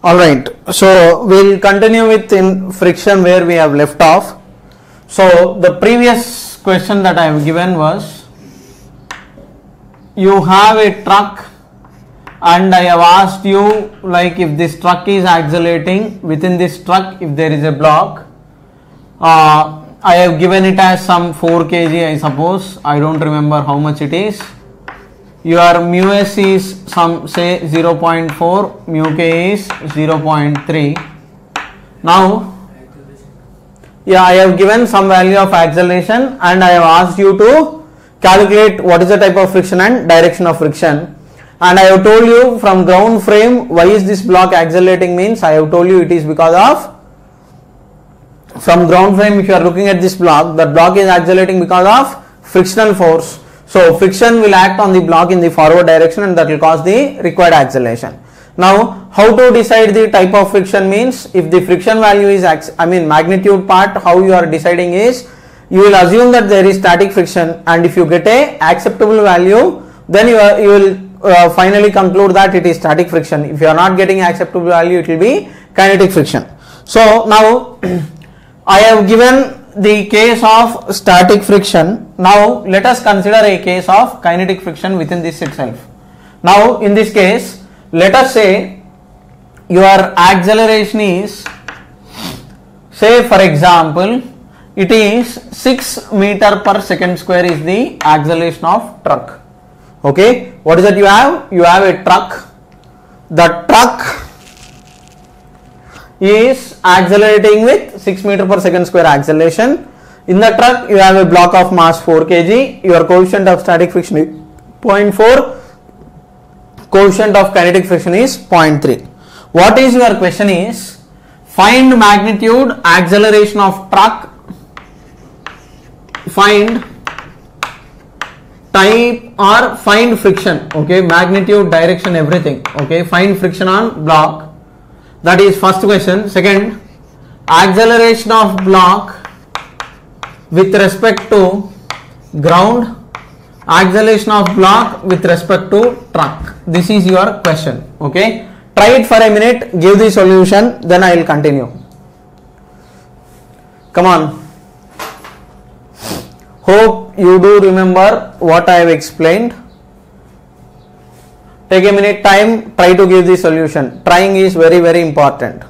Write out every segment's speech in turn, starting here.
Alright, so we'll continue with in friction where we have left off. So the previous question that I have given was, you have a truck and I have asked you, like, if this truck is accelerating, within this truck if there is a block, I have given it as some 4 kg I suppose, I don't remember how much it is. Your mu s is some say 0.4, mu k is 0.3. Now, yeah, I have given some value of acceleration and I have asked you to calculate what is the type of friction and direction of friction. And I have told you from ground frame, why is this block accelerating means, I have told you it is because of, from ground frame if you are looking at this block, the block is accelerating because of frictional force. So friction will act on the block in the forward direction and that will cause the required acceleration. Now, how to decide the type of friction means, if the friction value is magnitude part, how you are deciding is, you will assume that there is static friction, and if you get a acceptable value, then you will finally conclude that it is static friction. If you are not getting acceptable value, it will be kinetic friction. So now I have given the case of static friction. Now let us consider a case of kinetic friction within this itself. Now in this case, let us say your acceleration is, say for example, it is 6 meter per second square is the acceleration of truck. Okay, what is that you have? You have a truck. The truck is accelerating with 6 meter per second square acceleration. In the truck you have a block of mass 4 kg, your coefficient of static friction is 0.4, coefficient of kinetic friction is 0.3. What is your question is, find magnitude acceleration of truck, find type or find friction, okay, magnitude, direction, everything, okay, find friction on block. That is first question. Second, acceleration of block with respect to ground, acceleration of block with respect to truck. This is your question. Okay, try it for a minute, give the solution, then I will continue. Come on. Hope you do remember what I have explained. Take a minute time, try to give the solution. Trying is very, very important.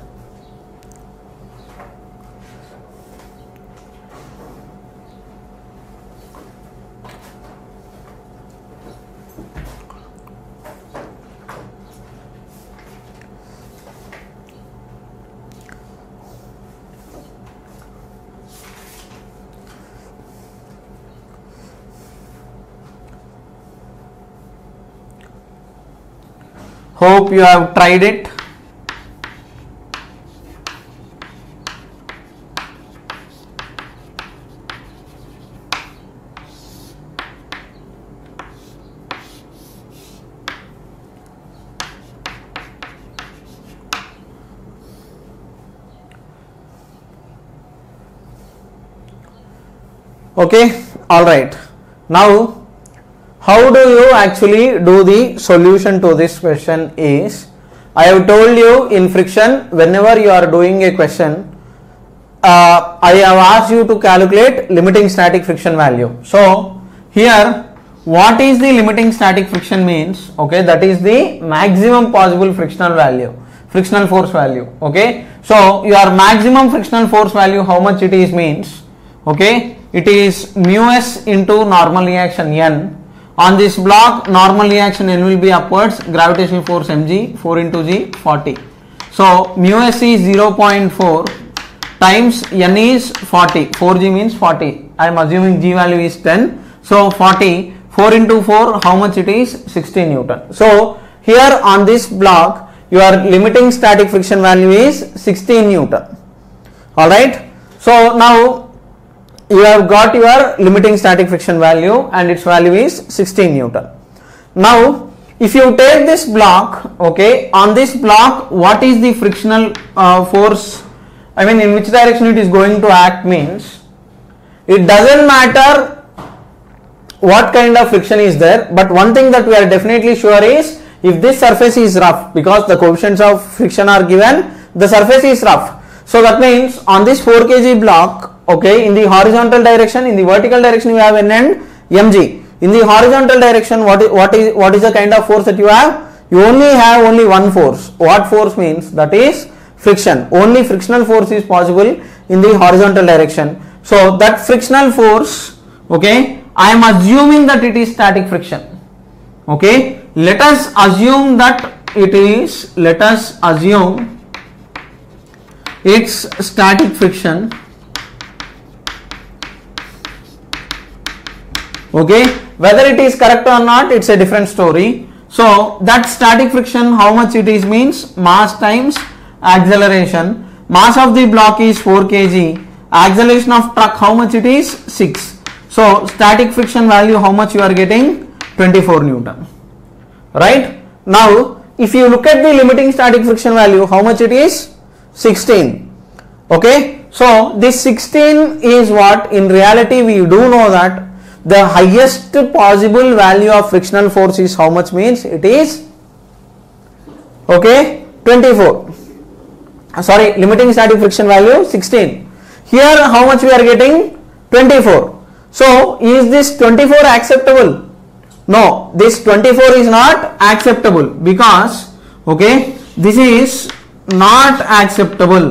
Hope you have tried it. Okay, all right. Now, how do you actually do the solution to this question is, I have told you in friction, whenever you are doing a question, I have asked you to calculate limiting static friction value. So here, what is the limiting static friction means? Okay, that is the maximum possible frictional value, frictional force value. Okay, so your maximum frictional force value, how much it is means, okay, it is mu s into normal reaction n. On this block, normal reaction n will be upwards, gravitational force mg, 4 into g, 40. So mu s is 0.4 times n is 40, 4g means 40. I am assuming g value is 10. So 40, 4 into 4, how much it is? 16 Newton. So here on this block, your limiting static friction value is 16 Newton. Alright. So now, you have got your limiting static friction value and its value is 16 Newton. Now, if you take this block, okay, on this block, what is the frictional force? I mean, in which direction it is going to act means, it doesn't matter what kind of friction is there, but one thing that we are definitely sure is, if this surface is rough, because the coefficients of friction are given, the surface is rough. So that means on this 4 kg block, okay, in the horizontal direction, in the vertical direction you have N and mg. In the horizontal direction, what is the kind of force that you have? You have only one force. What force means? That is friction. Only frictional force is possible in the horizontal direction. So that frictional force, okay, I am assuming that it is static friction. Okay, let us assume that it is, it's static friction. Okay, whether it is correct or not, it's a different story. So that static friction, how much it is means mass times acceleration. Mass of the block is 4 kg. Acceleration of truck, how much it is? 6. So static friction value, how much you are getting? 24 Newton. Right? Now, if you look at the limiting static friction value, how much it is? 16. Okay? So this 16 is what? In reality, we do know that the highest possible value of frictional force is how much means? It is, okay, 24. Sorry, limiting static friction value 16. Here how much we are getting? 24. So is this 24 acceptable? No, this 24 is not acceptable because, okay, this is not acceptable.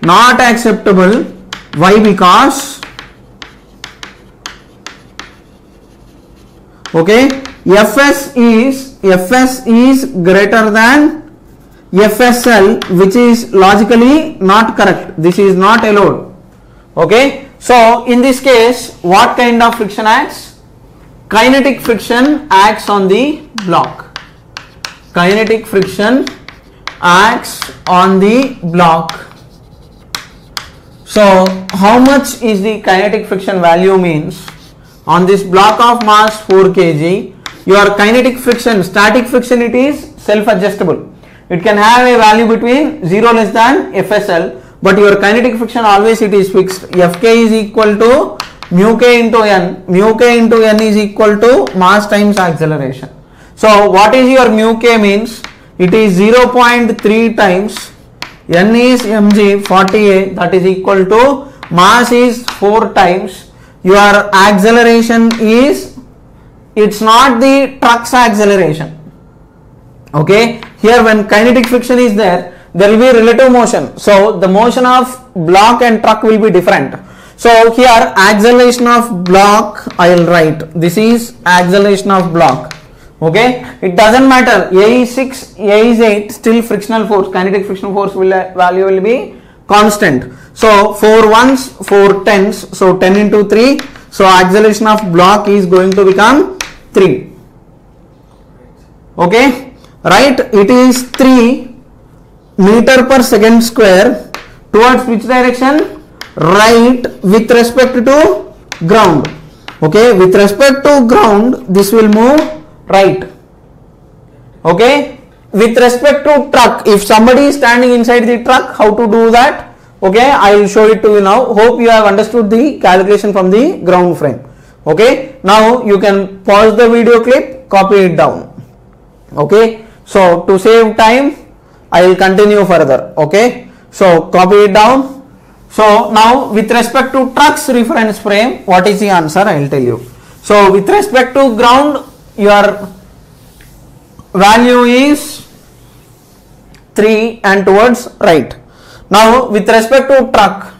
Not acceptable. Why? Because, okay, Fs is greater than FSL, which is logically not correct. This is not allowed. Okay, so in this case, what kind of friction acts? Kinetic friction acts on the block. Kinetic friction acts on the block. So how much is the kinetic friction value means? On this block of mass 4 kg, your kinetic friction, static friction, it is self-adjustable. It can have a value between 0 less than FSL, but your kinetic friction always it is fixed. Fk is equal to mu k into n. Mu k into n is equal to mass times acceleration. So what is your mu k means? It is 0.3 times n is mg 40a, that is equal to mass is 4 times. Your acceleration is, it's not the truck's acceleration. Okay, here when kinetic friction is there will be relative motion. So the motion of block and truck will be different. So here acceleration of block I will write. This is acceleration of block. Okay, it doesn't matter. A is 6, A is 8, still frictional force, kinetic frictional force value will be constant. So 4 ones, 4 tens, so 10 into 3. So acceleration of block is going to become 3. Okay, right? It is 3 meter per second square towards which direction? Right, with respect to ground. Okay, with respect to ground, this will move right. Okay, with respect to truck, if somebody is standing inside the truck, how to do that? Okay, I will show it to you now. Hope you have understood the calculation from the ground frame. Okay, now you can pause the video clip, copy it down. Okay, so to save time, I will continue further. Okay, so copy it down. So now with respect to truck's reference frame, what is the answer? I will tell you. So with respect to ground, your value is 3 and towards right. Now with respect to truck,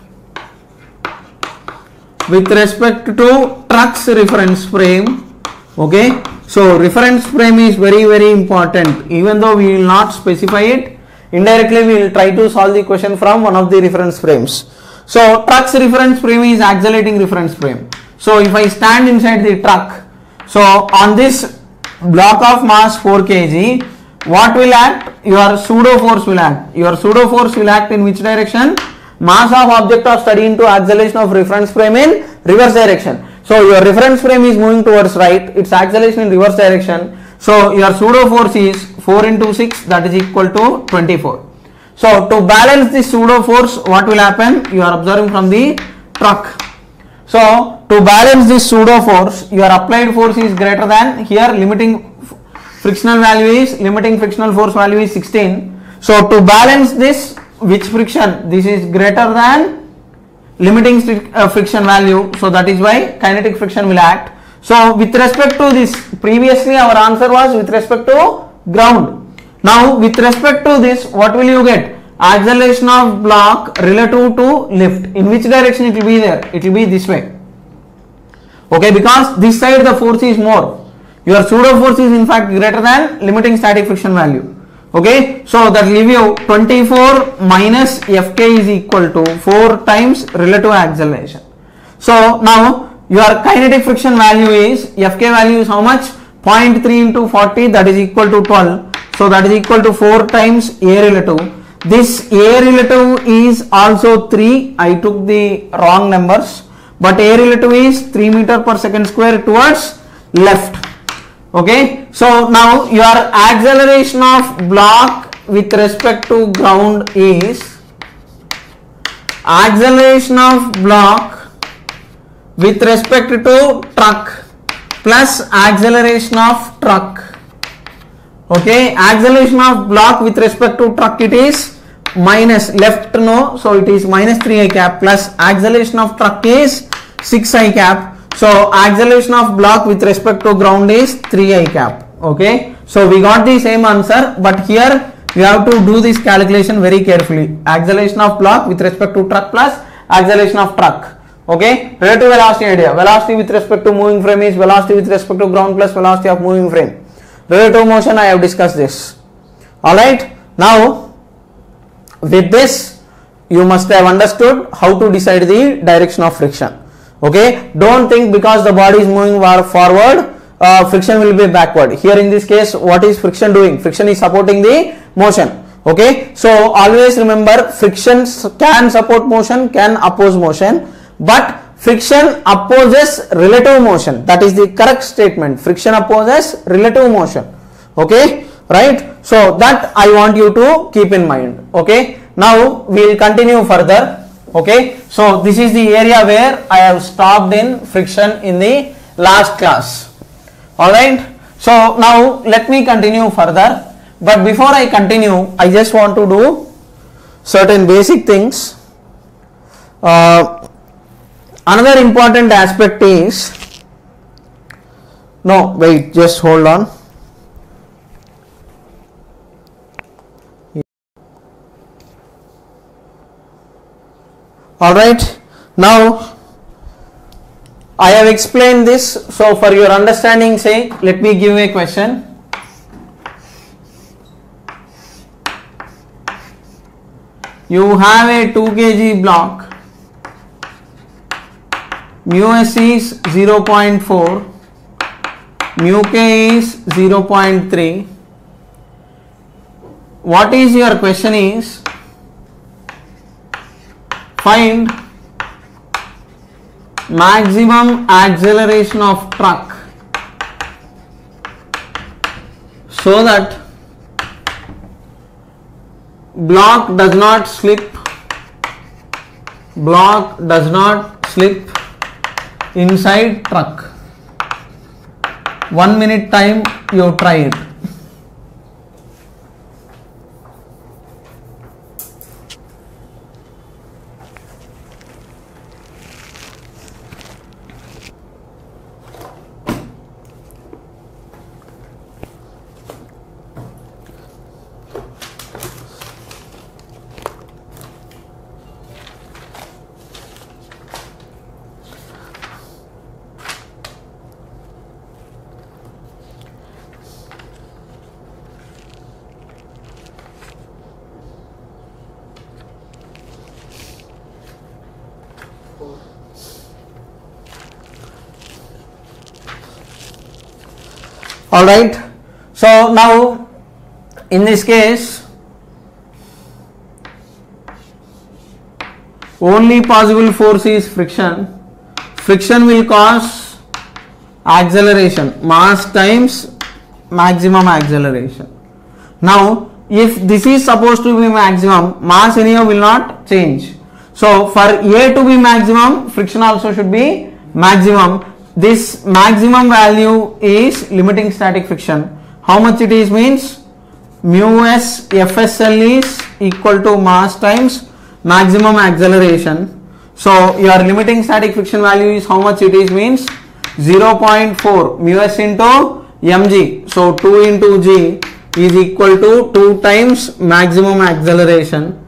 with respect to truck's reference frame, okay, so reference frame is very important. Even though we will not specify it, indirectly we will try to solve the question from one of the reference frames. So truck's reference frame is accelerating reference frame. So if I stand inside the truck, so on this block of mass 4 kg, what will act? Your pseudo force will act. Your pseudo force will act in which direction? Mass of object of study into acceleration of reference frame in reverse direction. So your reference frame is moving towards right, its acceleration in reverse direction. So your pseudo force is 4 into 6, that is equal to 24. So to balance this pseudo force, what will happen? You are observing from the truck. So to balance this pseudo force, your applied force is greater than, here limiting frictional value is, limiting frictional force value is 16. So to balance this, which friction? This is greater than limiting friction value. So that is why kinetic friction will act. So with respect to this, previously our answer was with respect to ground. Now with respect to this, what will you get? Acceleration of block relative to lift. In which direction it will be there? It will be this way. Okay, because this side the force is more. Your pseudo force is in fact greater than limiting static friction value. Okay, so that will give you 24 minus Fk is equal to 4 times relative acceleration. So now your kinetic friction value is, Fk value is how much? 0.3 into 40, that is equal to 12. So that is equal to 4 times A relative. This A relative is also 3. I took the wrong numbers, but A relative is 3 meter per second square towards left. Okay, so now your acceleration of block with respect to ground is, acceleration of block with respect to truck plus acceleration of truck. Okay, acceleration of block with respect to truck, it is minus, left no, so it is minus 3 I cap, plus acceleration of truck is 6 I cap. So acceleration of block with respect to ground is 3 I cap. Okay, so we got the same answer, but here we have to do this calculation very carefully. Acceleration of block with respect to truck plus acceleration of truck. Okay, relative velocity idea. Velocity with respect to moving frame is velocity with respect to ground plus velocity of moving frame. Relative motion, I have discussed this. Alright, now with this you must have understood how to decide the direction of friction. Okay, don't think because the body is moving forward, friction will be backward. Here in this case, what is friction doing? Friction is supporting the motion. Okay, so always remember, friction can support motion, can oppose motion, but friction opposes relative motion. That is the correct statement. Friction opposes relative motion. Okay, right? So that I want you to keep in mind. Okay, now we will continue further. Okay, so this is the area where I have stopped in friction in the last class. Alright, so now let me continue further, but before I continue, I just want to do certain basic things. Another important aspect is, no wait, just hold on. Alright, now I have explained this, so for your understanding sake, let me give a question. You have a 2 kg block, mu s is 0.4, mu k is 0.3. What is your question is, find maximum acceleration of truck so that block does not slip inside truck. 1 minute time, you try it. Alright, so now in this case, only possible force is friction. Friction will cause acceleration, mass times maximum acceleration. Now if this is supposed to be maximum, mass anyhow will not change. So for A to be maximum, friction also should be maximum. This maximum value is limiting static friction. how much it is means mu s FSL is equal to mass times maximum acceleration. So your limiting static friction value is how much it is means 0.4 mu s into mg. So 2 into g is equal to 2 times maximum acceleration.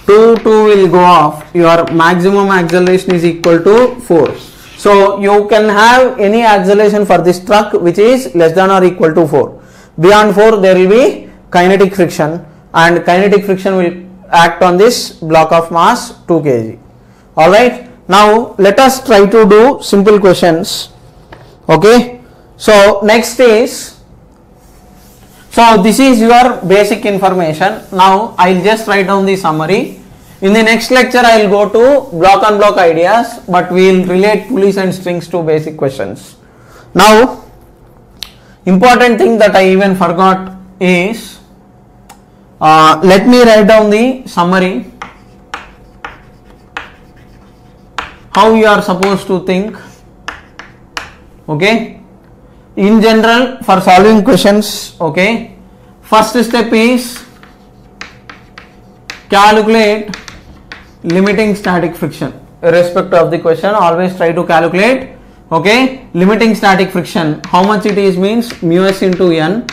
2 will go off. Your maximum acceleration is equal to 4. So you can have any acceleration for this truck which is less than or equal to 4. Beyond 4 there will be kinetic friction, and kinetic friction will act on this block of mass 2 kg. Alright, now let us try to do simple questions. Okay, so next is, so this is your basic information. Now I will just write down the summary. In the next lecture I will go to block on block ideas, but we will relate pulleys and strings to basic questions. Now important thing that I even forgot is, let me write down the summary, how you are supposed to think. Okay, in general for solving questions, okay, first step is calculate limiting static friction. Irrespective of the question, always try to calculate, okay, limiting static friction. How much it is means mu s into n,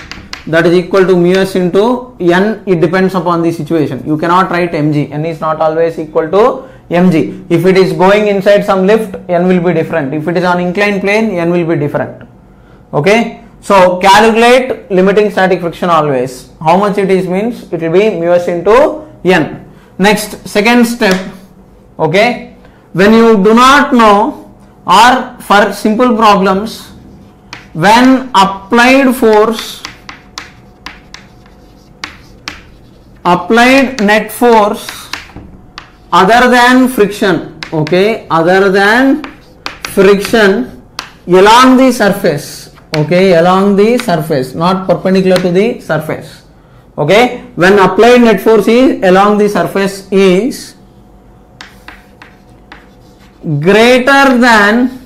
that is equal to mu s into n. It depends upon the situation. You cannot write mg. N is not always equal to mg. If it is going inside some lift, n will be different. If it is on inclined plane, n will be different. Okay, so calculate limiting static friction always. How much it is means it will be mu s into n. Next, second step, okay, when you do not know, or for simple problems, when applied force, applied net force other than friction, okay, other than friction along the surface, okay, along the surface, not perpendicular to the surface. Okay, when applied net force is along the surface is greater than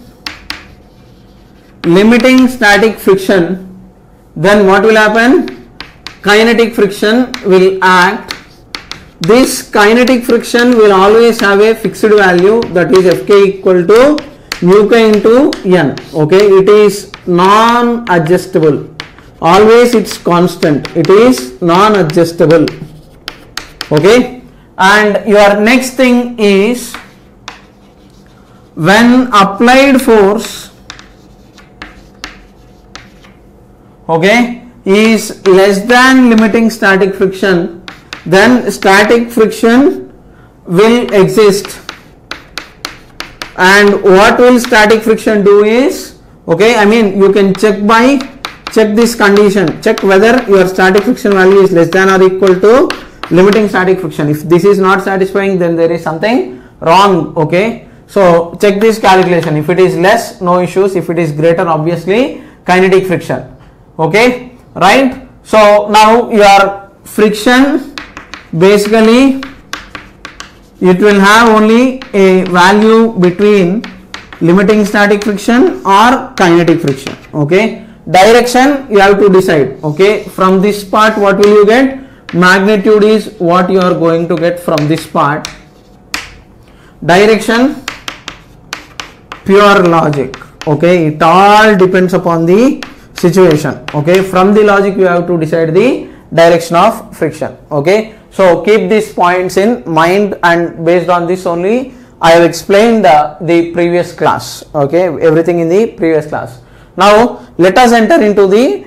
limiting static friction, then what will happen? Kinetic friction will act. This kinetic friction will always have a fixed value, that is Fk equal to mu k into n. Okay, it is non-adjustable. Always it's constant, it is non-adjustable. Okay, and your next thing is when applied force, okay, is less than limiting static friction, then static friction will exist. And what will static friction do is, okay, I mean you can check this condition, check whether your static friction value is less than or equal to limiting static friction. If this is not satisfying, then there is something wrong. Okay, so check this calculation. If it is less, no issues. If it is greater, obviously kinetic friction. Okay, right? So now your friction, basically it will have only a value between limiting static friction or kinetic friction. Okay, direction you have to decide. Okay, from this part what will you get? Magnitude is what you are going to get from this part. Direction, pure logic. Okay, it all depends upon the situation. Okay, from the logic you have to decide the direction of friction. Okay, so keep these points in mind, and based on this only I have explained the previous class. Okay, everything in the previous class. Now let us enter into the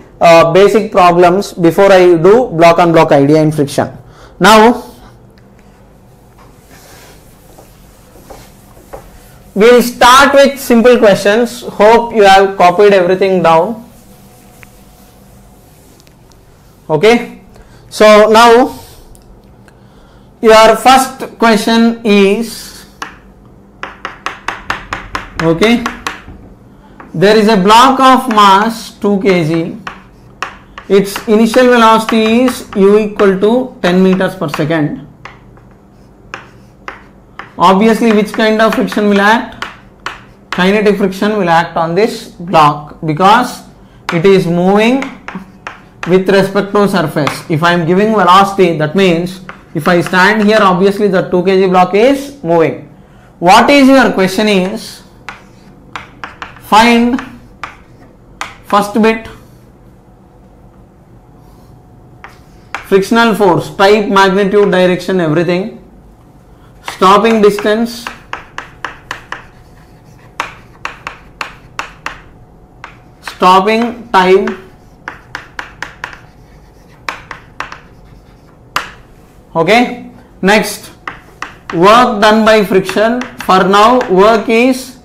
basic problems before I do block on block idea in friction. Now we will start with simple questions. Hope you have copied everything down. Okay, so now your first question is, okay, there is a block of mass 2 kg. Its initial velocity is u equal to 10 meters per second. Obviously, which kind of friction will act? Kinetic friction will act on this block because it is moving with respect to surface. If I am giving velocity, that means if I stand here, obviously the 2 kg block is moving. What is your question is, find first bit, frictional force, type, magnitude, direction, everything, stopping distance, stopping time, okay. Next, work done by friction. For now, work is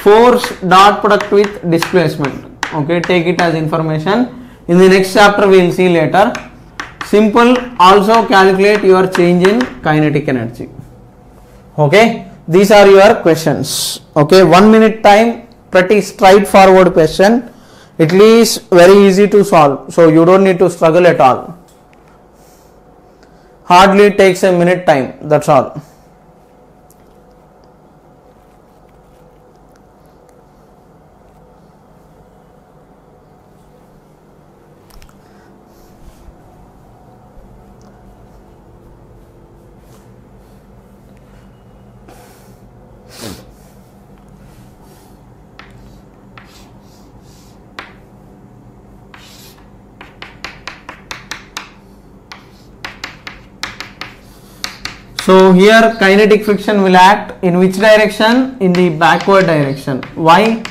force dot product with displacement, okay. Take it as information. In the next chapter we will see later. Simple. Also calculate your change in kinetic energy, okay. These are your questions, okay. 1 minute time, pretty straightforward question. It is very easy to solve, so you don't need to struggle at all. Hardly takes a minute time, that's all. So here kinetic friction will act in which direction? In the backward direction. Why?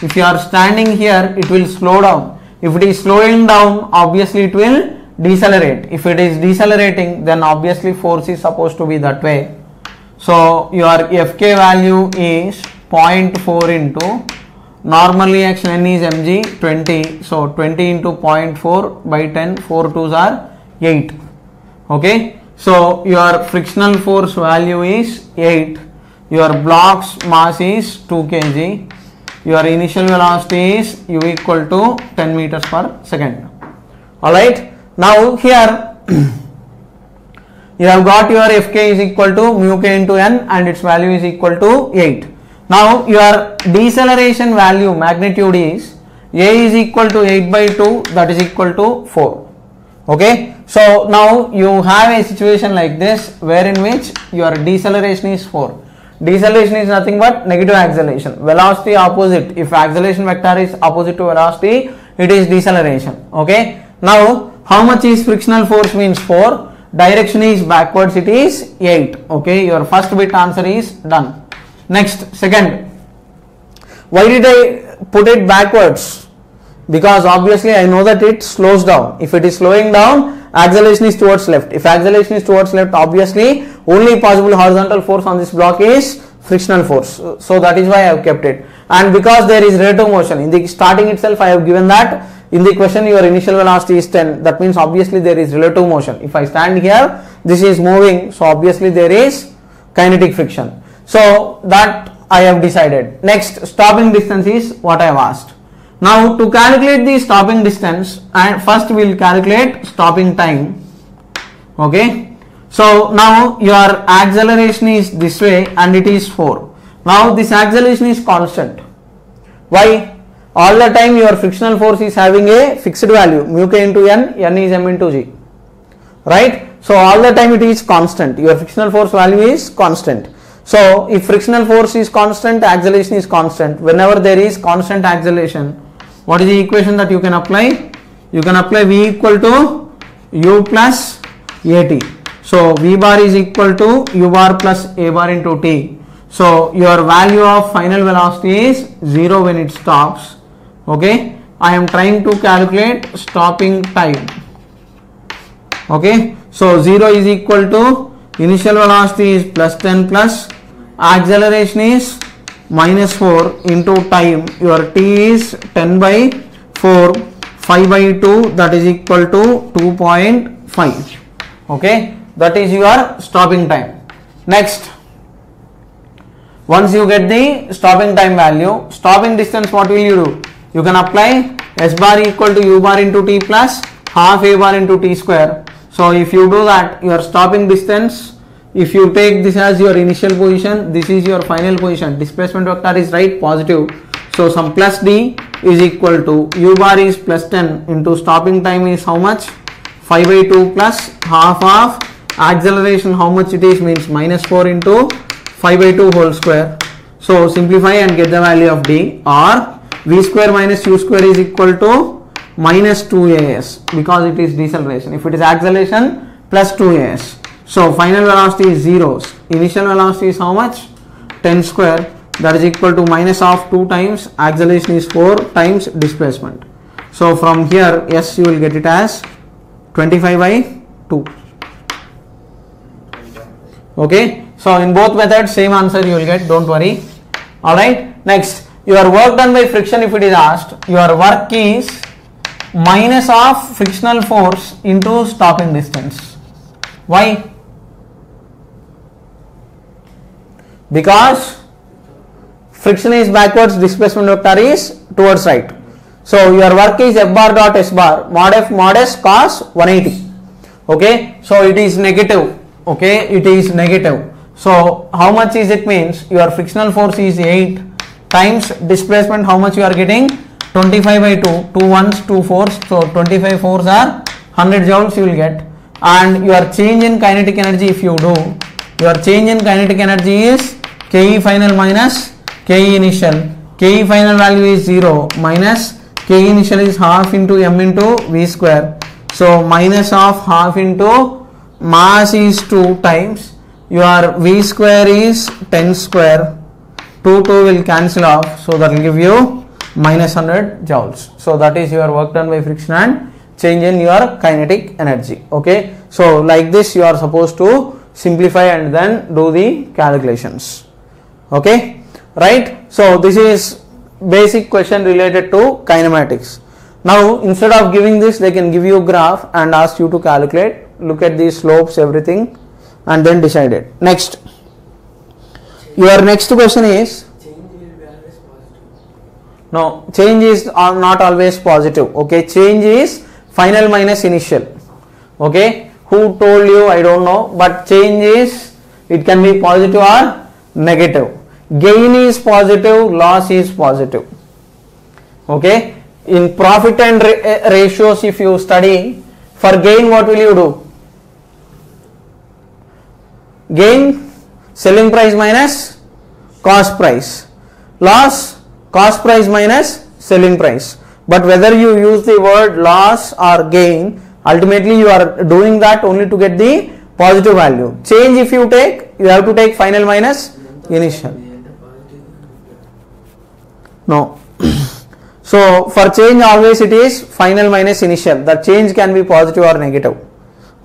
If you are standing here, it will slow down. If it is slowing down, obviously it will decelerate. If it is decelerating, then obviously force is supposed to be that way. So your Fk value is 0.4 into normally action n is mg 20. So 20 into 0.4 by 10, 4 2s are 8. Okay. So your frictional force value is 8, your block's mass is 2 kg, your initial velocity is u equal to 10 meters per second. Alright, now here you have got your Fk is equal to mu k into n and its value is equal to 8. Now your deceleration value magnitude is A is equal to 8 by 2, that is equal to 4. Okay. So now you have a situation like this wherein which your deceleration is 4. Deceleration is nothing but negative acceleration. Velocity opposite. If acceleration vector is opposite to velocity, it is deceleration. Okay. Now how much is frictional force means 4. Direction is backwards, it is 8. Okay. Your first bit answer is done. Next, second. Why did I put it backwards? Because obviously I know that it slows down. If it is slowing down, acceleration is towards left. If acceleration is towards left, obviously only possible horizontal force on this block is frictional force. So that is why I have kept it. And because there is relative motion, in the starting itself I have given that in the question your initial velocity is 10. That means obviously there is relative motion. If I stand here, this is moving. So obviously there is kinetic friction. So that I have decided. Next, stopping distance is what I have asked. Now to calculate the stopping distance, and first we will calculate stopping time. Okay. So now your acceleration is this way and it is 4. Now this acceleration is constant. Why? All the time your frictional force is having a fixed value, mu k into n, n is m into g. Right? So all the time it is constant. Your frictional force value is constant. So if frictional force is constant, acceleration is constant. Whenever there is constant acceleration, what is the equation that you can apply? You can apply V equal to U plus AT. So V bar is equal to U bar plus A bar into T. So your value of final velocity is 0 when it stops. Okay. I am trying to calculate stopping time. Okay. So 0 is equal to initial velocity is plus 10 plus acceleration is minus 4 into time. Your T is 10 by 4, 5 by 2, that is equal to 2.5. Okay, that is your stopping time. Next, once you get the stopping time value, stopping distance, what will you do? You can apply S bar equal to U bar into T plus half A bar into T square. So if you do that, your stopping distance, if you take this as your initial position, this is your final position. Displacement vector is right, positive. So some plus D is equal to u bar is plus 10 into stopping time is how much? 5 by 2 plus half of acceleration, how much it is, means minus 4 into 5 by 2 whole square. So simplify and get the value of d, or v square minus u square is equal to minus 2as, because it is deceleration. If it is acceleration, plus 2as. So final velocity is zeros. Initial velocity is how much? 10 square, that is equal to minus of 2 times acceleration is 4 times displacement. So from here, yes, you will get it as 25 by 2. Okay, so in both methods same answer you will get, don't worry. Alright, next, your work done by friction, if it is asked, your work is minus of frictional force into stopping distance. Why? Because friction is backwards, displacement vector is towards right. So your work is f bar dot s bar mod f mod s cos 180. Okay, so it is negative. Okay, it is negative. So how much is it, means your frictional force is 8 times displacement, how much you are getting? 25 by 2, 2 ones, 2 fours, so 25 fours are 100 joules you will get. And your change in kinetic energy, if you do, your change in kinetic energy is Ke final minus Ke initial. Ke final value is 0 minus Ke initial is half into m into v square. So minus of half into mass is 2 times your v square is 10 square. 2 will cancel off, so that will give you minus 100 joules. So that is your work done by friction and change in your kinetic energy. Okay, so like this you are supposed to simplify and then do the calculations. Okay, right? So this is basic question related to kinematics. Now instead of giving this, they can give you a graph and ask you to calculate, look at the slopes, everything, and then decide it. Next, your next question is, no, change is not always positive. Okay, change is final minus initial. Okay, who told you? I don't know, but change is, it can be positive or negative. Gain is positive, loss is positive. Okay, in profit and ratios, if you study, for gain what will you do? Gain, selling price minus cost price. Loss, cost price minus selling price. But whether you use the word loss or gain, ultimately you are doing that only to get the positive value. Change, if you take, you have to take final minus initial. No. So for change always it is final minus initial. The change can be positive or negative.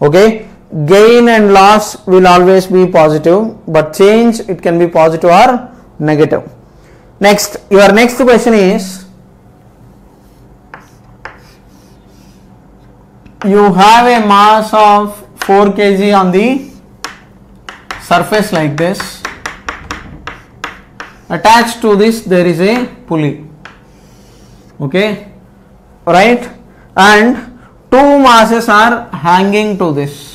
Okay. Gain and loss will always be positive, but change it can be positive or negative. Next, your next question is, you have a mass of 4 kg on the surface like this. Attached to this there is a pulley. Okay, right, and 2 masses are hanging to this.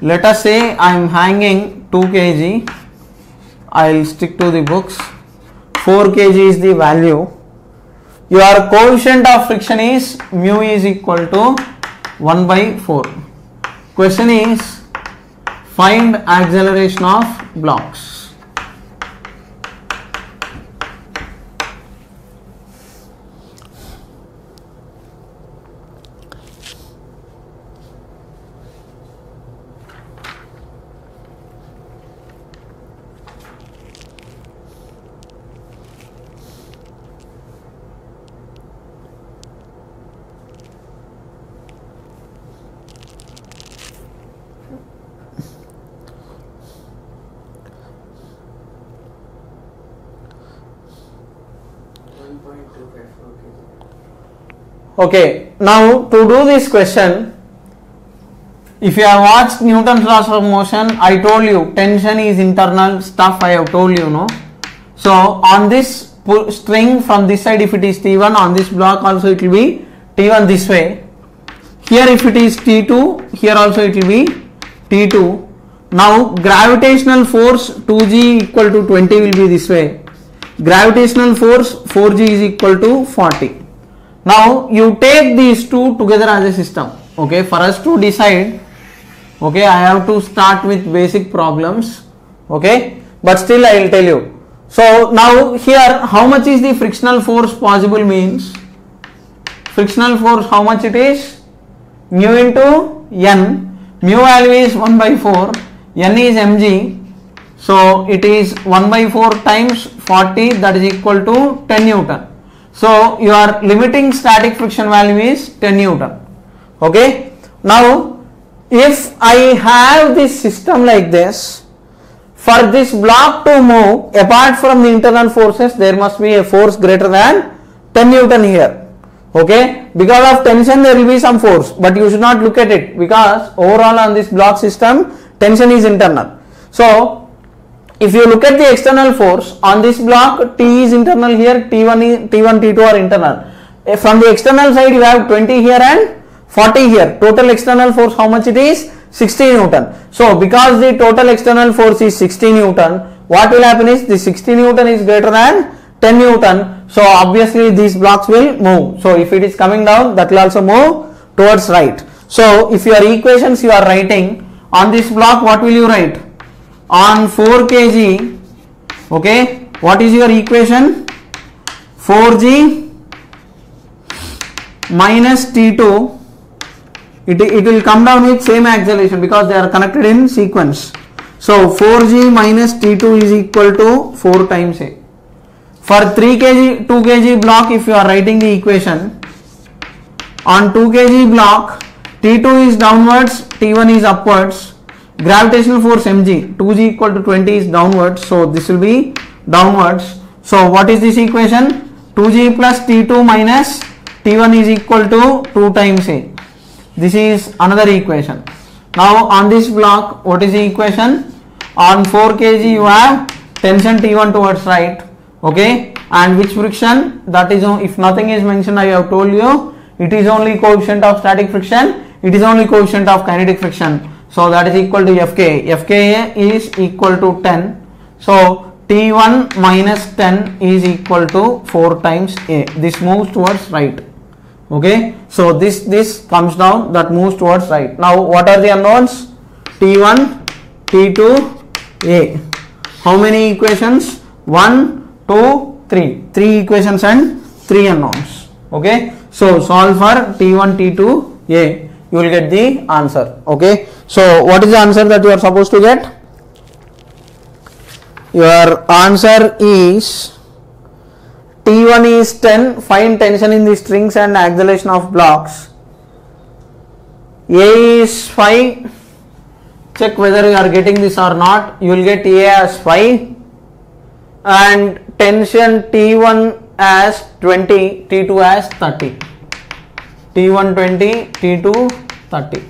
Let us say I am hanging 2 kg. I will stick to the books. 4 kg is the value. Your coefficient of friction is mu is equal to 1 by 4. Question is, find acceleration of blocks. Okay, now to do this question, if you have watched Newton's laws of motion, I told you tension is internal stuff, I have told you, no? So on this string from this side, if it is T1, on this block also it will be T1 this way. Here if it is T2, here also it will be T2. Now gravitational force 2G equal to 20 will be this way. gravitational force 4g is equal to 40. Now you take these two together as a system. Okay, for us to decide, okay, I have to start with basic problems. Okay, but still I will tell you. So now here, how much is the frictional force possible means, frictional force how much it is, mu into n, mu value is 1 by 4, n is mg, so it is 1 by 4 times 40, that is equal to 10 Newton. So your limiting static friction value is 10 Newton. Okay, now if I have this system like this, for this block to move, apart from the internal forces, there must be a force greater than 10 Newton here. Okay, because of tension there will be some force, but you should not look at it, because overall on this block system tension is internal. So if you look at the external force on this block, T is internal here, T1, T2 are internal. From the external side you have 20 here and 40 here. Total external force how much it is? 60 Newton. So because the total external force is 60 Newton, what will happen is the 60 Newton is greater than 10 Newton. So obviously these blocks will move. So if it is coming down, that will also move towards right. So if your equations you are writing on this block, what will you write? On 4 kg, okay, what is your equation? 4g minus T2, it will come down with same acceleration because they are connected in sequence. So 4g minus T2 is equal to 4 times A. For 3 kg, 2 kg block, if you are writing the equation, on 2 kg block, T2 is downwards, T1 is upwards, gravitational force mg, 2g equal to 20 is downwards, so this will be downwards. So what is this equation? 2g plus T2 minus T1 is equal to 2 times A. This is another equation. Now on this block, what is the equation? On 4 kg you have tension T1 towards right, okay, and which friction? That is, if nothing is mentioned, I have told you, it is only coefficient of static friction, it is only coefficient of kinetic friction. So that is equal to Fka. Fka is equal to 10. So T1 minus 10 is equal to 4 times A. This moves towards right. Okay. So this comes down, that moves towards right. Now what are the unknowns? T1, T2, A. How many equations? 1, 2, 3. 3 equations and 3 unknowns. Okay. So solve for T1, T2, A. You will get the answer. Okay. So what is the answer that you are supposed to get? Your answer is T1 is 10, find tension in the strings and acceleration of blocks. A is 5, check whether you are getting this or not. You will get A as 5 and tension T1 as 20, T2 as 30. T1 20, T2 30.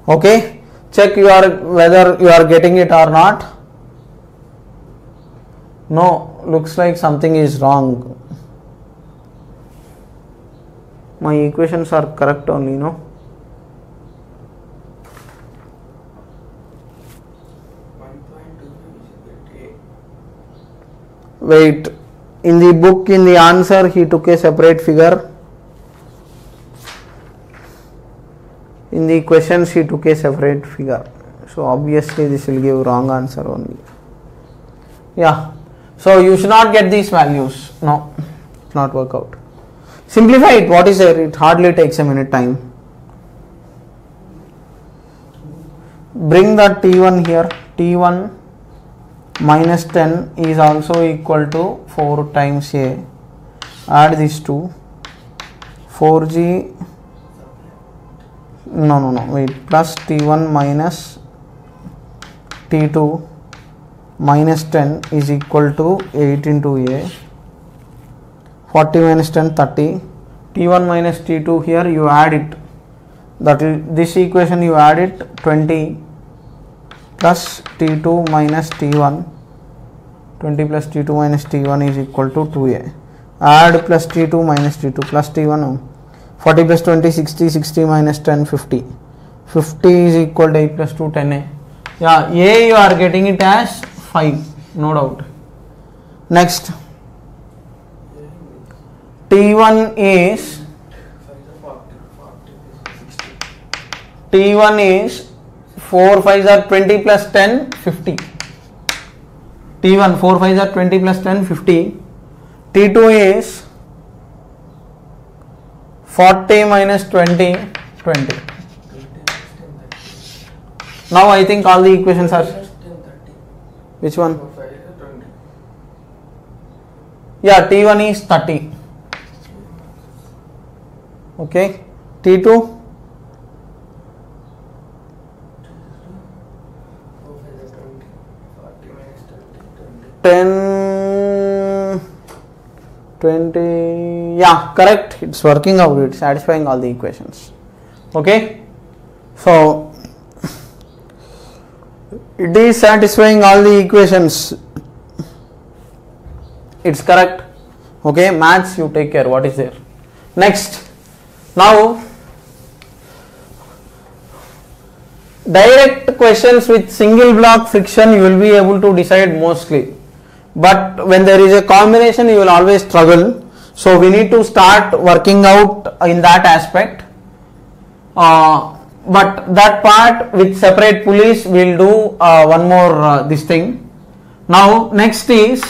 Okay, check whether you are getting it or not. No, looks like something is wrong. My equations are correct only, no? Wait, in the book, in the answer, he took a separate figure. In the questions, he took a separate figure. So obviously this will give wrong answer only. Yeah. So you should not get these values. No, it's not work out. Simplify it. What is there? It hardly takes a minute time. Bring that T1 here. T1 minus 10 is also equal to 4 times A. Add these two. 4g. No. Wait. Plus T1 minus T2 minus 10 is equal to 8 into A. 40 minus 10, 30. T1 minus T2 here you add it. That is, this equation you add it, 20 plus T2 minus T1. 20 plus T2 minus T1 is equal to 2A. Add plus T2 minus T2 plus T1. 40 plus 20, 60, 60 minus 10, 50. 50 is equal to 8 plus 2, 10A. Yeah, A you are getting it as 5, no doubt. Next, T1 is T1 is 4 5s are 20 plus 10 50. T1 4 5s are 20 plus 10 50. T2 is 40 minus 20 20. Now I think all the equations are, which one? Yeah, T1 is 30. Okay, T2 10 20. Yeah, correct, it's working out, it's satisfying all the equations. Okay, so it is satisfying all the equations, it's correct. Okay, maths you take care, what is there. Next, now direct questions with single block friction you will be able to decide mostly, but when there is a combination you will always struggle. So we need to start working out in that aspect, but that part with separate pulleys we will do one more this thing. Now next is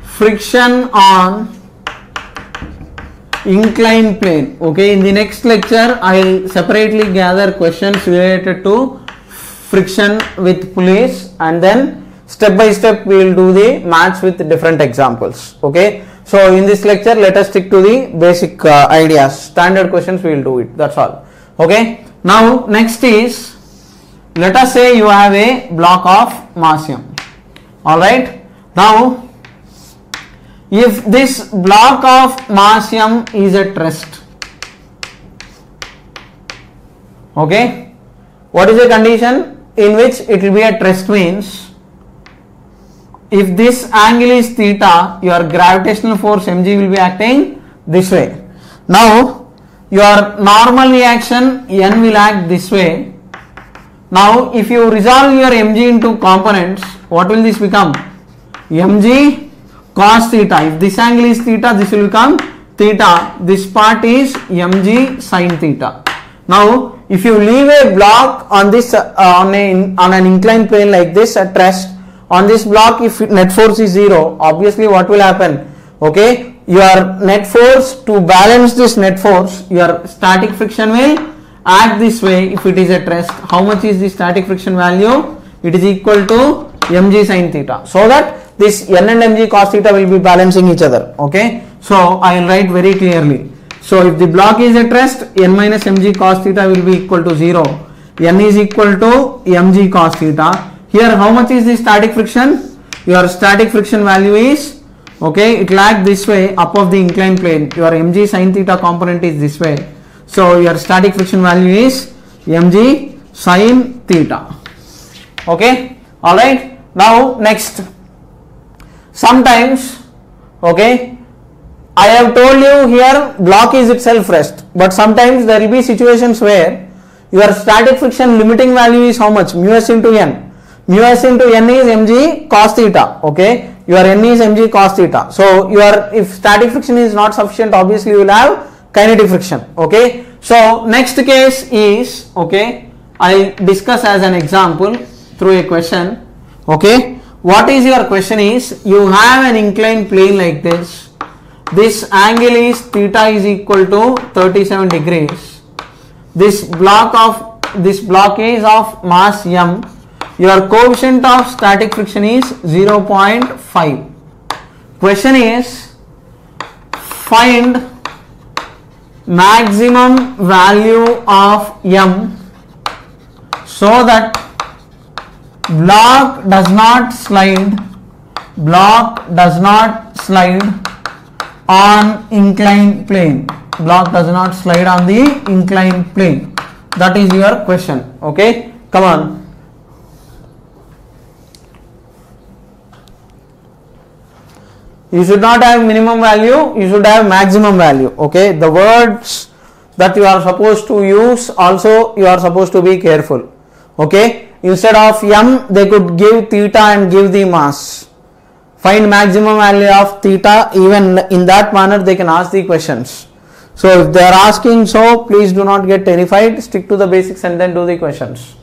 friction on inclined plane. Okay, in the next lecture I will separately gather questions related to friction with pulleys, and then step by step we will do the maths with different examples. Okay, so in this lecture let us stick to the basic ideas, standard questions we will do it, that's all. Okay, now next is, let us say you have a block of mass m. Alright, now if this block of mass m is at rest, okay, what is the condition in which it will be at rest? Means if this angle is theta, your gravitational force mg will be acting this way. Now your normal reaction n will act this way. Now if you resolve your mg into components, what will this become? Mg cos theta. If this angle is theta, this will become theta. This part is mg sin theta. Now if you leave a block on this on an inclined plane like this at rest, on this block if net force is 0, obviously what will happen? Okay, your net force, to balance this net force, your static friction will act this way. If it is at rest, how much is the static friction value? It is equal to mg sin theta, so that this n and mg cos theta will be balancing each other. Okay, so I will write very clearly. So if the block is at rest, n minus mg cos theta will be equal to 0. N is equal to mg cos theta. Here how much is the static friction? Your static friction value is, okay, it will act this way up of the inclined plane. Your mg sin theta component is this way. So your static friction value is mg sin theta. Okay, alright. Now next, sometimes, okay, I have told you here block is itself rest, but sometimes there will be situations where your static friction limiting value is how much? Mu s into n. Mu s into n is mg cos theta. Okay, your n is mg cos theta. So if static friction is not sufficient, obviously you will have kinetic friction. Okay, so next case is, okay, I discuss as an example through a question. Okay, what is your question is, you have an inclined plane like this. This angle is theta is equal to 37 degrees. This block is of mass m. Your coefficient of static friction is 0.5. Question is, find maximum value of m so that block does not slide on inclined plane. Block does not slide on the inclined plane. That is your question. Okay, come on. You should not have minimum value, you should have maximum value. Okay, the words that you are supposed to use also you are supposed to be careful. Okay, instead of m they could give theta and give the mass. Find maximum value of theta. Even in that manner they can ask the questions. So if they are asking so, please do not get terrified, stick to the basics and then do the questions.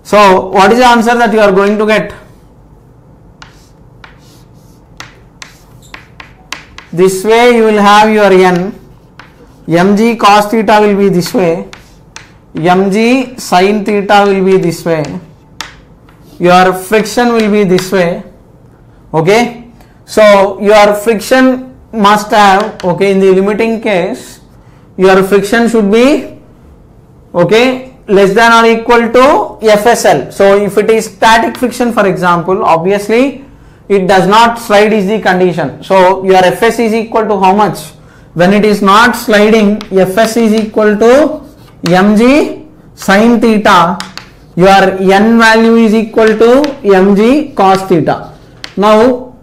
So what is the answer that you are going to get? This way you will have your n, mg cos theta will be this way, mg sin theta will be this way, your friction will be this way. Okay, so your friction must have, okay, in the limiting case your friction should be, okay, less than or equal to FSL. So if it is static friction, for example, obviously it does not slide is the condition. So your Fs is equal to how much? When it is not sliding, Fs is equal to mg sin theta, your n value is equal to mg cos theta. Now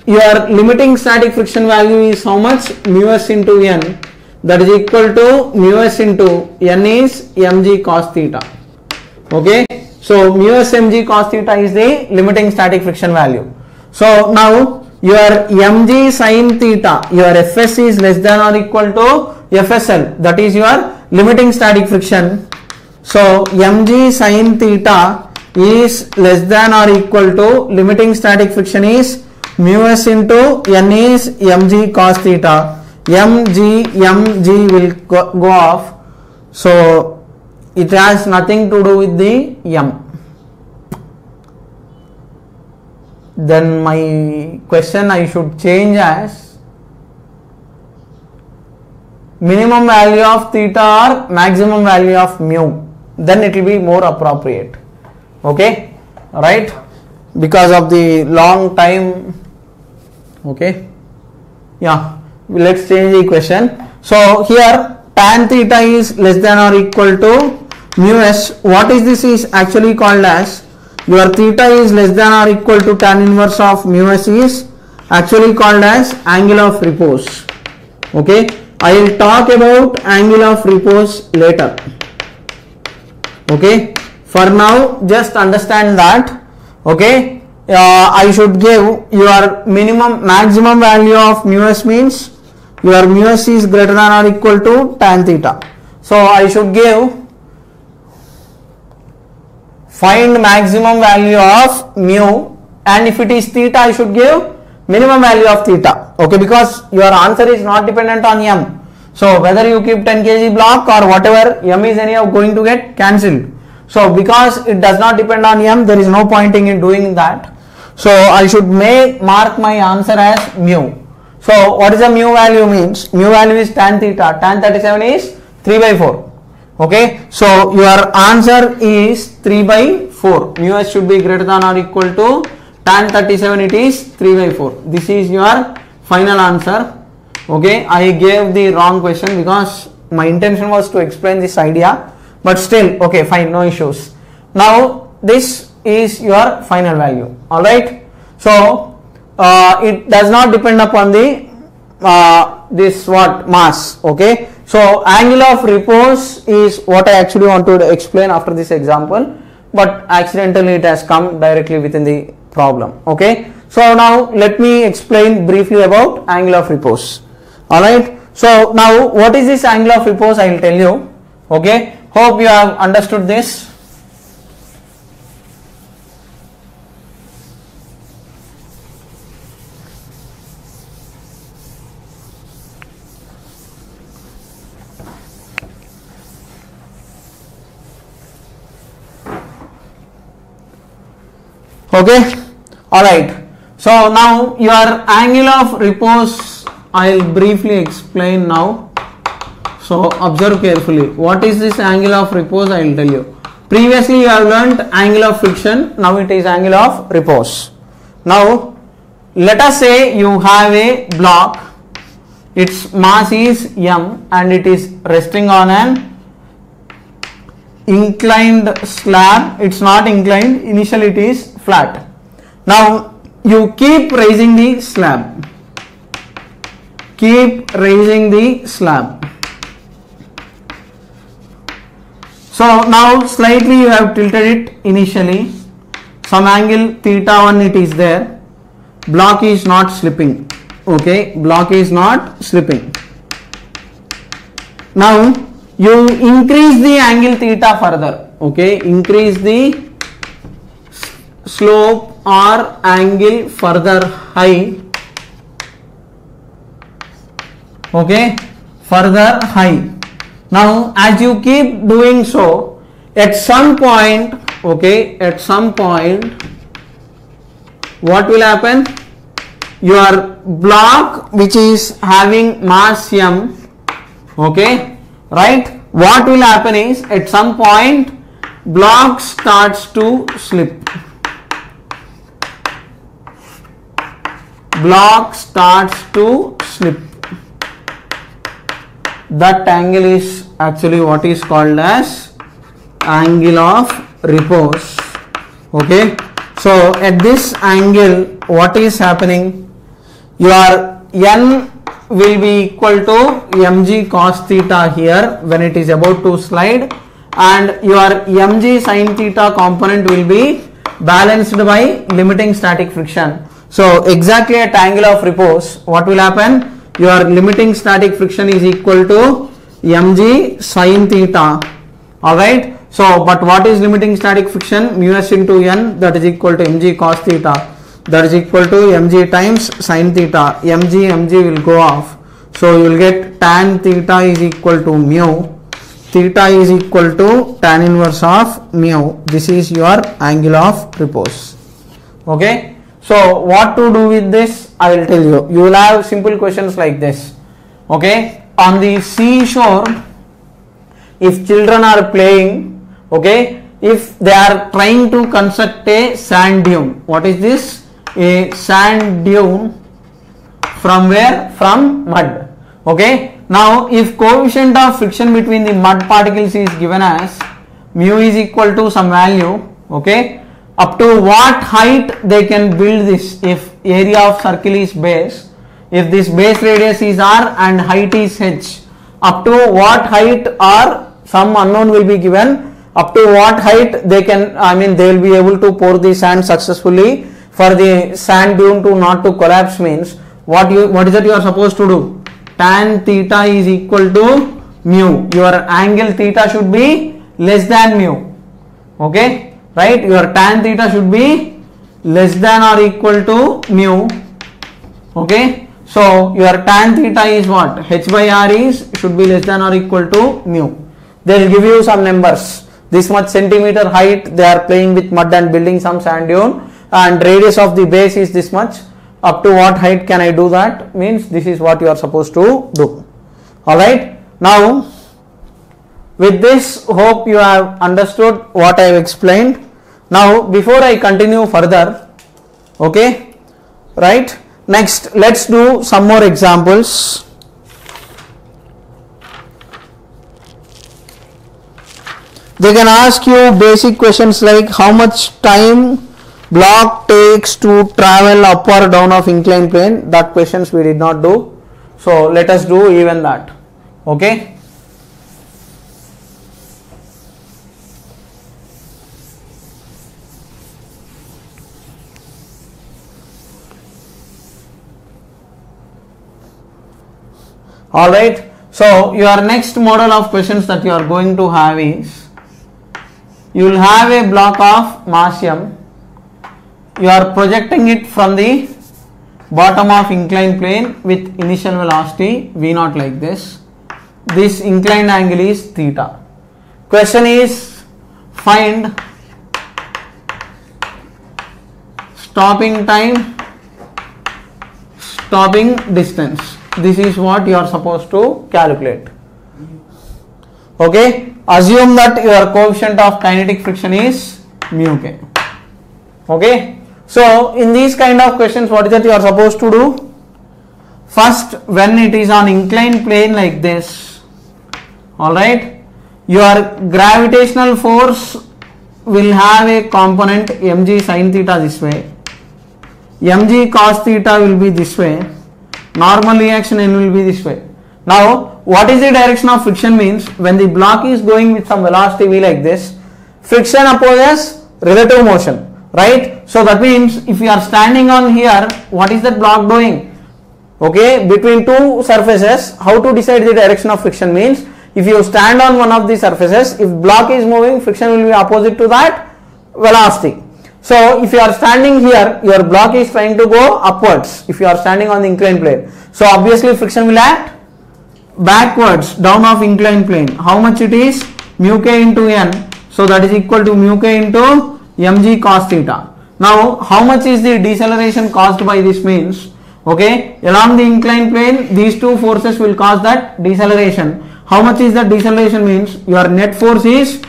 your limiting static friction value is how much? Mu s into n, that is equal to mu s into n is mg cos theta. Okay, so mu s mg cos theta is the limiting static friction value. So now your mg sin theta, your Fs is less than or equal to FSL, that is your limiting static friction. So mg sin theta is less than or equal to, limiting static friction is mu s into n is mg cos theta. mg will go off, so it has nothing to do with the m. Then my question I should change as minimum value of theta or maximum value of mu, then it will be more appropriate. Okay, right, because of the long time. Okay, yeah, let's change the question. So here tan theta is less than or equal to mu s. What is this is actually called as, your theta is less than or equal to tan inverse of mu s is actually called as angle of repose. Okay, I will talk about angle of repose later. Okay, for now just understand that. Okay, I should give your maximum value of mu s means your mu s is greater than or equal to tan theta. So I should give, find maximum value of mu, and if it is theta I should give minimum value of theta. Okay, because your answer is not dependent on m. So whether you keep 10 kg block or whatever, m is anyhow going to get cancelled. So because it does not depend on m, there is no pointing in doing that. So I should mark my answer as mu. So what is the mu value means? Mu value is tan theta. Tan 37 is 3 by 4. Okay, so your answer is 3 by 4. Mu s should be greater than or equal to tan 37, it is 3 by 4. This is your final answer. Okay, I gave the wrong question because my intention was to explain this idea, but still, okay, fine, no issues. Now this is your final value. Alright, so it does not depend upon the this what mass. Okay, so angle of repose is what I actually want to explain after this example, but accidentally it has come directly within the problem. Okay, so now let me explain briefly about angle of repose. Alright, so now what is this angle of repose, I will tell you. Okay, hope you have understood this. Okay, alright, so now your angle of repose I will briefly explain now. So observe carefully. What is this angle of repose? I will tell you. Previously you have learnt angle of friction, now it is angle of repose. Now let us say you have a block, its mass is m and it is resting on an inclined slab. It's not inclined, initially it is flat. Now you keep raising the slab. keep raising the slab. So now slightly you have tilted it initially, some angle theta 1 it is there, block is not slipping, okay, block is not slipping. Now you increase the angle theta further, okay, increase the slope or angle further high, okay, further high. Now as you keep doing so, at some point, okay, at some point what will happen? Your block which is having mass m, okay, right, what will happen is at some point block starts to slip, block starts to slip. That angle is actually what is called as angle of repose, okay. So at this angle what is happening, your n will be equal to mg cos theta here when it is about to slide, and your mg sin theta component will be balanced by limiting static friction. So exactly at angle of repose what will happen, your limiting static friction is equal to mg sin theta, alright. So but what is limiting static friction? Mu s into n, that is equal to mg cos theta, that is equal to mg times sin theta. mg will go off, so you will get tan theta is equal to mu, theta is equal to tan inverse of mu. This is your angle of repose, okay. So what to do with this, I will tell you. You will have simple questions like this, okay. On the seashore, if children are playing, okay, if they are trying to construct a sand dune, what is this? A sand dune from where? From mud, okay. Now if coefficient of friction between the mud particles is given as mu is equal to some value, okay, up to what height they can build this, if area of circle is base, if this base radius is r and height is h, up to what height or some unknown will be given, up to what height they can, I mean they will be able to pour the sand successfully for the sand dune to not to collapse, means what is that you are supposed to do? Tan theta is equal to mu, your angle theta should be less than mu, okay, right, your tan theta should be less than or equal to mu, okay. So your tan theta is what? H by r is should be less than or equal to mu. They will give you some numbers, this much centimeter height they are playing with mud and building some sand dune, and radius of the base is this much, up to what height can I do that, means this is what you are supposed to do, alright. Now with this, hope you have understood what I have explained. Now before I continue further, okay, right, next let's do some more examples. They can ask you basic questions like how much time block takes to travel up or down of inclined plane. That questions we did not do, so let us do even that, okay. Alright, so your next model of questions that you are going to have is, you will have a block of mass m, you are projecting it from the bottom of inclined plane with initial velocity v0 like this. This inclined angle is theta. Question is, find stopping time, stopping distance. This is what you are supposed to calculate, okay. Assume that your coefficient of kinetic friction is mu k, okay. So in these kind of questions, what is that you are supposed to do? First, when it is on inclined plane like this, alright, your gravitational force will have a component mg sin theta this way, mg cos theta will be this way, normal reaction n will be this way. Now what is the direction of friction means when the block is going with some velocity v like this, friction opposes relative motion, right? So that means if you are standing on here, what is that block doing? Okay, between two surfaces, how to decide the direction of friction means if you stand on one of the surfaces, if block is moving, friction will be opposite to that velocity. So if you are standing here, your block is trying to go upwards if you are standing on the inclined plane. So obviously friction will act backwards down of inclined plane. How much it is? Mu k into n. So that is equal to mu k into mg cos theta. Now how much is the deceleration caused by this means? Okay, along the inclined plane these two forces will cause that deceleration. How much is that deceleration means? Your net force is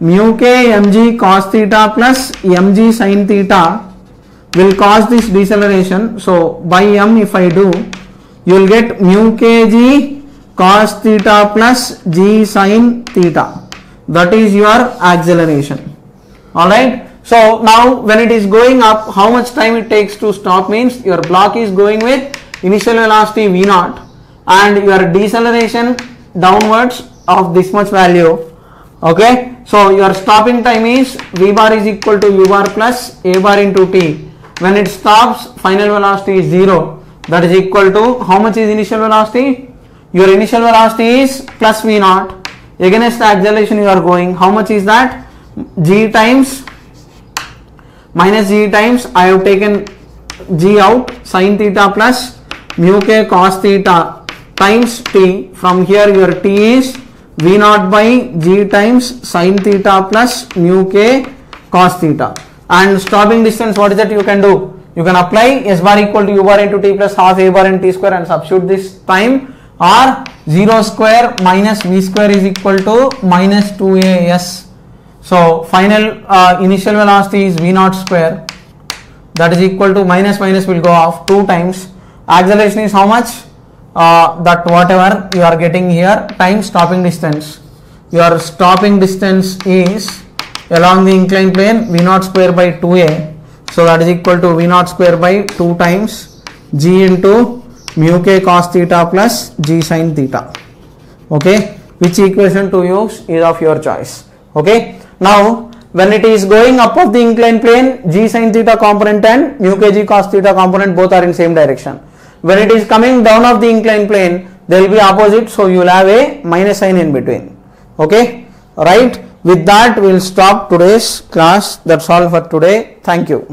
mu k mg cos theta plus mg sin theta will cause this deceleration. So by m if I do, you will get mu kg cos theta plus g sin theta. That is your acceleration. Alright. So now when it is going up, how much time it takes to stop means your block is going with initial velocity v0 and your deceleration downwards of this much value. Okay. So your stopping time is v bar is equal to u bar plus a bar into t. When it stops, final velocity is 0. That is equal to how much is initial velocity? Your initial velocity is plus v0. Against the acceleration you are going. How much is that? G times minus g times, I have taken g out, sin theta plus mu k cos theta times t. From here your t is v0 by g times sin theta plus mu k cos theta. And stopping distance, what is that you can do? You can apply s bar equal to u bar into t plus half a bar and t square and substitute this time, or 0 square minus v square is equal to minus 2as. So final initial velocity is v0 square, that is equal to minus minus will go off 2 times. Acceleration is how much? That whatever you are getting here times stopping distance. Your stopping distance is along the inclined plane v0 square by 2a. So that is equal to v0 square by 2 times g into mu k cos theta plus g sin theta. Okay, which equation to use is of your choice. Okay. Now when it is going up of the inclined plane, g sin theta component and mu k g cos theta component both are in same direction. When it is coming down of the inclined plane, they will be opposite, so you will have a minus sign in between. Okay, right. With that we will stop today's class. That's all for today. Thank you.